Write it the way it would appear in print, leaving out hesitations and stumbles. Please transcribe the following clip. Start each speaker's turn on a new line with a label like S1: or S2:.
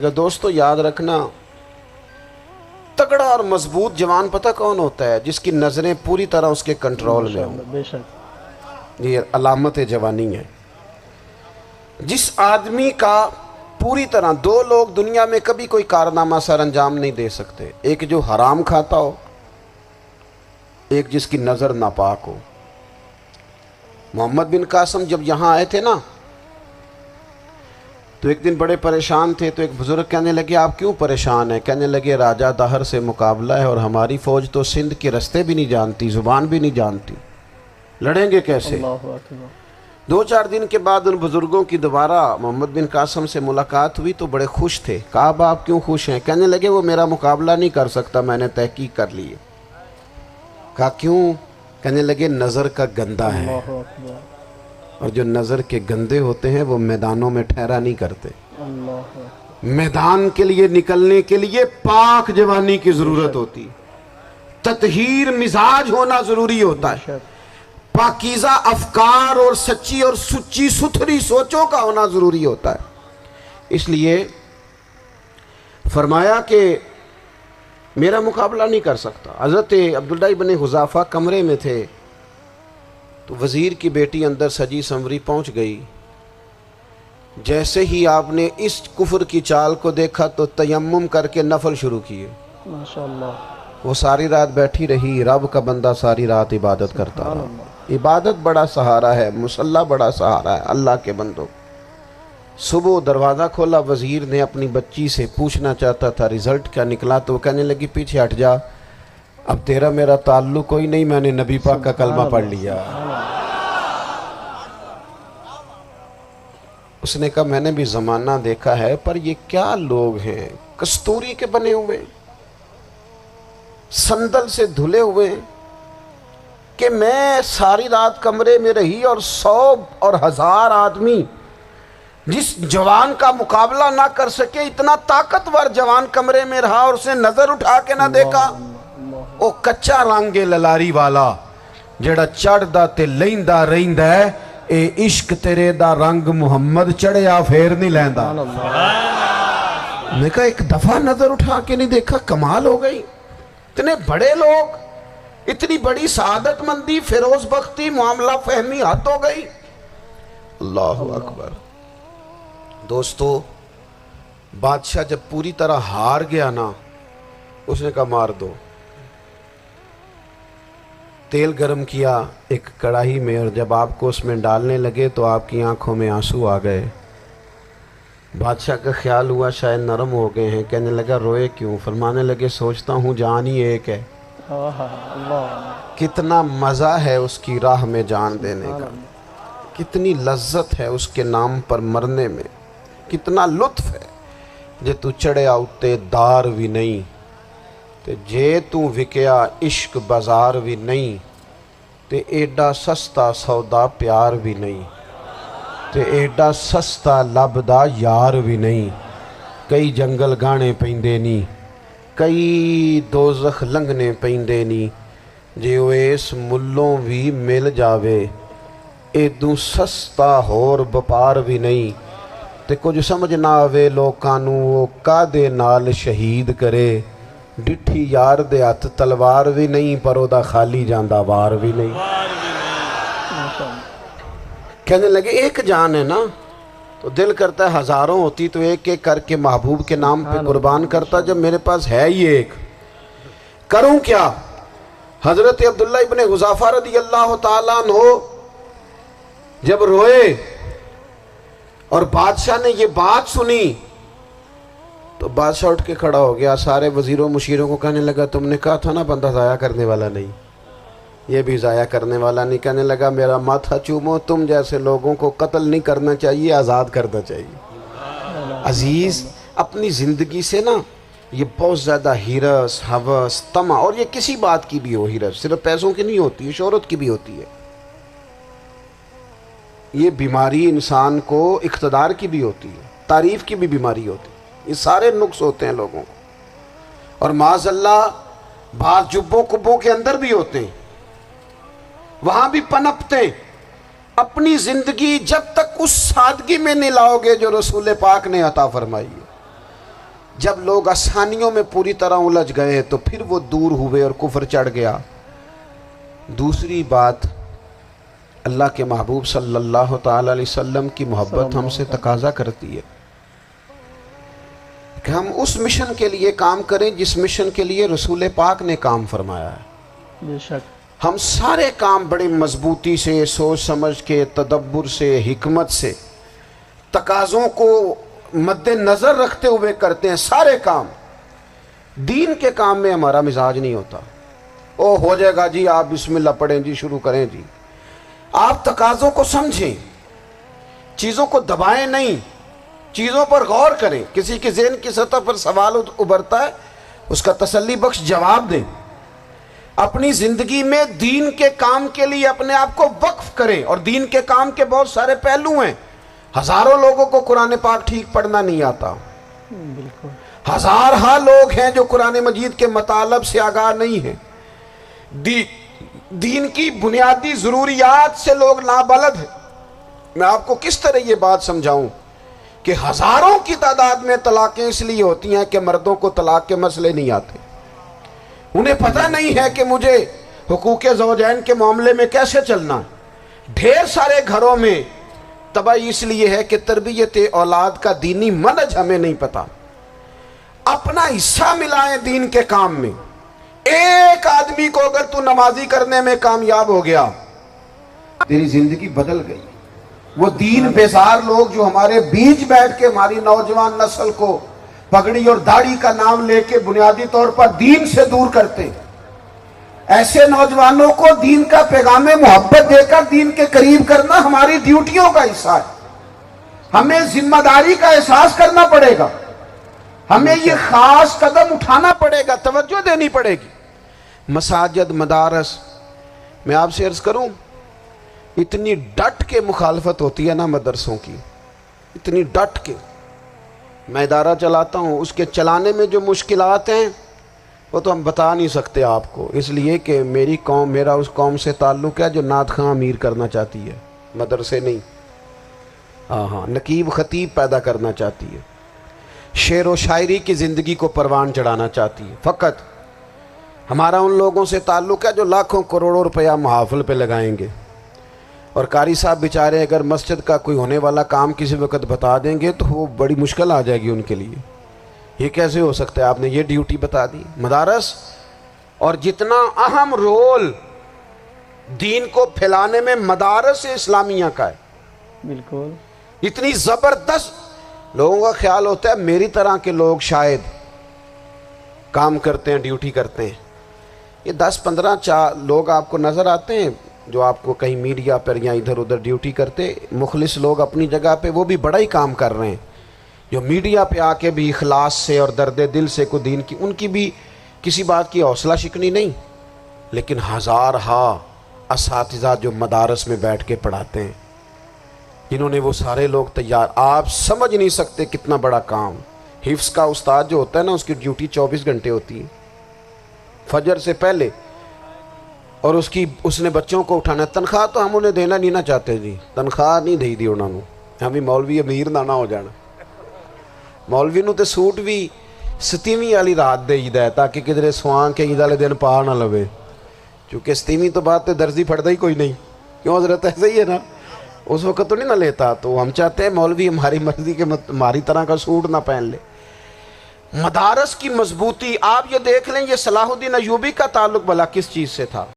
S1: دوستو یاد رکھنا، تگڑا اور مضبوط جوان پتہ کون ہوتا ہے؟ جس کی نظریں پوری طرح اس کے کنٹرول میں ہوں۔
S2: بے شک
S1: یہ علامت جوانی ہے۔ جس آدمی کا پوری طرح، دو لوگ دنیا میں کبھی کوئی کارنامہ سر انجام نہیں دے سکتے، ایک جو حرام کھاتا ہو، ایک جس کی نظر ناپاک ہو۔ محمد بن قاسم جب یہاں آئے تھے نا، تو ایک دن بڑے پریشان تھے، تو ایک بزرگ کہنے لگے آپ کیوں پریشان ہیں؟ کہنے لگے راجہ دہر سے مقابلہ ہے اور ہماری فوج تو سندھ کے رستے بھی نہیں جانتی، زبان بھی نہیں جانتی، لڑیں گے کیسے؟
S2: اللہ اکبر۔
S1: 2-4 دن کے بعد ان بزرگوں کی دوبارہ محمد بن قاسم سے ملاقات ہوئی تو بڑے خوش تھے۔ کہا آپ کیوں خوش ہیں؟ کہنے لگے وہ میرا مقابلہ نہیں کر سکتا، میں نے تحقیق کر لی ہے۔ کہا کیوں؟ کہنے لگے نظر کا گندہ ہے،
S2: اللہ اکبر۔
S1: اور جو نظر کے گندے ہوتے ہیں وہ میدانوں میں ٹھہرا نہیں کرتے۔
S2: اللہ اکبر۔
S1: میدان کے لیے نکلنے کے لیے پاک جوانی کی ضرورت ہوتی، تطہیر مزاج ہونا ضروری ہوتا ہے، پاکیزہ افکار اور سچی اور سچی ستھری سوچوں کا ہونا ضروری ہوتا ہے۔ اس لیے فرمایا کہ میرا مقابلہ نہیں کر سکتا۔ حضرت عبداللہ ابن حذافہ کمرے میں تھے تو وزیر کی بیٹی اندر سجی سنوری پہنچ گئی۔ جیسے ہی آپ نے اس کفر کی چال کو دیکھا تو تیمم کر کے نفل شروع کیے۔
S2: ماشاءاللہ۔
S1: وہ ساری رات بیٹھی رہی، رب کا بندہ ساری رات عبادت کرتا رہا۔ عبادت بڑا سہارا ہے، مصلی بڑا سہارا ہے اللہ کے بندوں۔ صبح دروازہ کھولا، وزیر نے اپنی بچی سے پوچھنا چاہتا تھا رزلٹ کیا نکلا، تو وہ کہنے لگی پیچھے ہٹ جا، اب تیرا میرا تعلق کوئی نہیں، میں نے نبی پاک کا کلمہ پڑھ لیا۔ اس نے کہا میں نے بھی زمانہ دیکھا ہے، پر یہ کیا لوگ ہیں، کستوری کے بنے ہوئے، سندل سے دھلے ہوئے، کہ میں ساری رات کمرے میں رہی اور 100 اور 1000 آدمی جس جوان کا مقابلہ نہ کر سکے، اتنا طاقتور جوان کمرے میں رہا اور اسے نظر اٹھا کے نہ دیکھا۔ او کچا رنگے للاری والا جڑا چڑھدا تے لیندا رہندا ہے، اے عشق تیرے دا رنگ محمد چڑھیا پھیر نہیں لیندا۔ میں کہا ایک دفعہ نظر اٹھا کے نہیں دیکھا، کمال ہو گئی۔ اتنے بڑے لوگ، اتنی بڑی سعادت مندی، فیروز بختی، معاملہ فہمی حد ہو گئی۔ اللہ اکبر۔ دوستو بادشاہ جب پوری طرح ہار گیا نا، اس نے کہا مار دو۔ تیل گرم کیا ایک کڑاہی میں، اور جب آپ کو اس میں ڈالنے لگے تو آپ کی آنکھوں میں آنسو آ گئے۔ بادشاہ کا خیال ہوا شاید نرم ہو گئے ہیں، کہنے لگا روئے کیوں؟ فرمانے لگے سوچتا ہوں جان ہی ایک ہے، کتنا مزہ ہے اس کی راہ میں جان دینے کا، کتنی لذت ہے اس کے نام پر مرنے میں، کتنا لطف ہے۔ جے تو چڑھیا اتے دار بھی نہیں، تے جے تو وکیا عشق بازار بھی نہیں، تے ایڈا سستا سودا پیار بھی نہیں، تے ایڈا سستا لبدا یار بھی نہیں۔ کئی جنگل گانے پیندے نہیں، کئی دوزخ لنگنے پیندے نہیں، جے وہ اس ملوں بھی مل جاوے، ایدوں سستا ہور بپار بھی نہیں۔ تے کچھ سمجھ نہ آوے لوکانوں وہ کادے نال شہید کرے، ڈٹھی یار دے ہاتھ تلوار بھی نہیں، پر او دا خالی جاندہ وار بھی نہیں۔ کہنے لگے ایک جان ہے نا، تو دل کرتا ہے ہزاروں ہوتی تو ایک ایک کر کے محبوب کے نام پہ قربان کرتا، جب میرے پاس ہے ہی ایک، کروں کیا؟ حضرت عبداللہ ابن حذافہ رضی اللہ تعالیٰ عنہ جب روئے اور بادشاہ نے یہ بات سنی تو بادشاہ اٹھ کے کھڑا ہو گیا، سارے وزیروں مشیروں کو کہنے لگا تم نے کہا تھا نا بندہ ضائع کرنے والا نہیں، یہ بھی ضائع کرنے والا نہیں۔ کہنے لگا میرا ماتھا چومو، تم جیسے لوگوں کو قتل نہیں کرنا چاہیے، آزاد کرنا چاہیے۔ عزیز اپنی زندگی سے نا یہ بہت زیادہ ہرس، ہوس، طمع، اور یہ کسی بات کی بھی ہو، ہرس صرف پیسوں کی نہیں ہوتی ہے، شہرت کی بھی ہوتی ہے، یہ بیماری انسان کو اقتدار کی بھی ہوتی ہے، تعریف کی بھی بیماری ہوتی ہے، یہ سارے نقص ہوتے ہیں لوگوں کو، اور معاذ اللہ بعض جبوں کبوں کے اندر بھی ہوتے ہیں، وہاں بھی پنپتے ہیں۔ اپنی زندگی جب تک اس سادگی میں نہیں لاؤ گے جو رسول پاک نے عطا فرمائی ہے، جب لوگ آسانیوں میں پوری طرح الجھ گئے تو پھر وہ دور ہوئے اور کفر چڑھ گیا۔ دوسری بات، اللہ کے محبوب صلی اللہ تعالی علیہ وسلم کی محبت ہم سے تقاضا کرتی ہے کہ ہم اس مشن کے لیے کام کریں جس مشن کے لیے رسول پاک نے کام فرمایا ہے۔
S2: بے شک
S1: ہم سارے کام بڑے مضبوطی سے، سوچ سمجھ کے، تدبر سے، حکمت سے، تقاضوں کو مد نظر رکھتے ہوئے کرتے ہیں سارے کام۔ دین کے کام میں ہمارا مزاج نہیں ہوتا، او ہو جائے گا جی، آپ بسم اللہ پڑھیں جی، شروع کریں جی۔ آپ تقاضوں کو سمجھیں، چیزوں کو دبائیں نہیں، چیزوں پر غور کریں۔ کسی کے ذہن کی سطح پر سوال ابھرتا ہے، اس کا تسلی بخش جواب دیں۔ اپنی زندگی میں دین کے کام کے لیے اپنے آپ کو وقف کریں، اور دین کے کام کے بہت سارے پہلو ہیں۔ ہزاروں لوگوں کو قرآن پاک ٹھیک پڑھنا نہیں آتا،
S2: بالکل
S1: ہزارہ لوگ ہیں جو قرآن مجید کے مطالب سے آگاہ نہیں ہیں، دین کی بنیادی ضروریات سے لوگ نابلد ہیں۔ میں آپ کو کس طرح یہ بات سمجھاؤں کہ ہزاروں کی تعداد میں طلاقیں اس لیے ہوتی ہیں کہ مردوں کو طلاق کے مسئلے نہیں آتے، انہیں پتہ نہیں ہے کہ مجھے حقوق زوجین کے معاملے میں کیسے چلنا ہے۔ ڈھیر سارے گھروں میں تباہی اس لیے ہے کہ تربیت اولاد کا دینی منہج ہمیں نہیں پتا۔ اپنا حصہ ملائیں دین کے کام میں۔ ایک آدمی کو اگر تو نمازی کرنے میں کامیاب ہو گیا، تیری زندگی بدل گئی۔ وہ دین بیزار لوگ جو ہمارے بیچ بیٹھ کے ہماری نوجوان نسل کو پگڑی اور داڑھی کا نام لے کے بنیادی طور پر دین سے دور کرتے، ایسے نوجوانوں کو دین کا پیغام محبت دے کر دین کے قریب کرنا ہماری ڈیوٹیوں کا حصہ ہے۔ ہمیں ذمہ داری کا احساس کرنا پڑے گا، ہمیں یہ خاص قدم اٹھانا پڑے گا، توجہ دینی پڑے گی۔ مساجد، مدارس، میں آپ سے عرض کروں، اتنی ڈٹ کے مخالفت ہوتی ہے نا مدرسوں کی، اتنی ڈٹ کے۔ میں ادارہ چلاتا ہوں، اس کے چلانے میں جو مشکلات ہیں وہ تو ہم بتا نہیں سکتے آپ کو، اس لیے کہ میری قوم، میرا اس قوم سے تعلق ہے جو نعت خواں امیر کرنا چاہتی ہے، مدرسے نہیں۔ ہاں نقیب خطیب پیدا کرنا چاہتی ہے، شعر و شاعری کی زندگی کو پروان چڑھانا چاہتی ہے۔ فقط ہمارا ان لوگوں سے تعلق ہے جو لاکھوں کروڑوں روپیہ محافل پہ لگائیں گے، اور قاری صاحب بیچارے اگر مسجد کا کوئی ہونے والا کام کسی وقت بتا دیں گے تو وہ بڑی مشکل آ جائے گی ان کے لیے۔ یہ کیسے ہو سکتا ہے، آپ نے یہ ڈیوٹی بتا دی؟ مدارس، اور جتنا اہم رول دین کو پھیلانے میں مدارس اسلامیہ کا ہے،
S2: بالکل
S1: اتنی زبردست۔ لوگوں کا خیال ہوتا ہے میری طرح کے لوگ شاید کام کرتے ہیں، ڈیوٹی کرتے ہیں۔ یہ 10-15 لوگ آپ کو نظر آتے ہیں جو آپ کو کہیں میڈیا پر یا ادھر ادھر ڈیوٹی کرتے، مخلص لوگ اپنی جگہ پہ، وہ بھی بڑا ہی کام کر رہے ہیں، جو میڈیا پہ آ کے بھی اخلاص سے اور درد دل سے کو دین کی، ان کی بھی کسی بات کی حوصلہ شکنی نہیں۔ لیکن ہزارہا اساتذہ جو مدارس میں بیٹھ کے پڑھاتے ہیں، جنہوں نے وہ سارے لوگ تیار، آپ سمجھ نہیں سکتے کتنا بڑا کام۔ حفظ کا استاد جو ہوتا ہے نا، اس کی ڈیوٹی 24 گھنٹے ہوتی ہے، فجر سے پہلے، اور اس نے بچوں کو اٹھانا ہے۔ تنخواہ تو ہم انہیں دینا نہیں نہ چاہتے جی، تنخواہ نہیں دئی دی انہوں نے، ہمیں مولوی امیر نہ ہو جانا۔ مولوی نو تے سوٹ بھی 27ویں والی رات دے ہے تاکہ کدھر سوان کے عید والے دن پا نہ لوے، چونکہ 27ویں تو بعد تے درزی پھڑتا ہی کوئی نہیں، کیوں حضرت؟ ایسا ہی ہے نا، اس وقت تو نہیں نہ لیتا۔ تو ہم چاہتے ہیں مولوی ہماری مرضی کے ہماری طرح کا سوٹ نہ پہن لے۔ مدارس کی مضبوطی، آپ یہ دیکھ لیں، یہ صلاح الدین ایوبی کا تعلق بھلا کس چیز سے تھا؟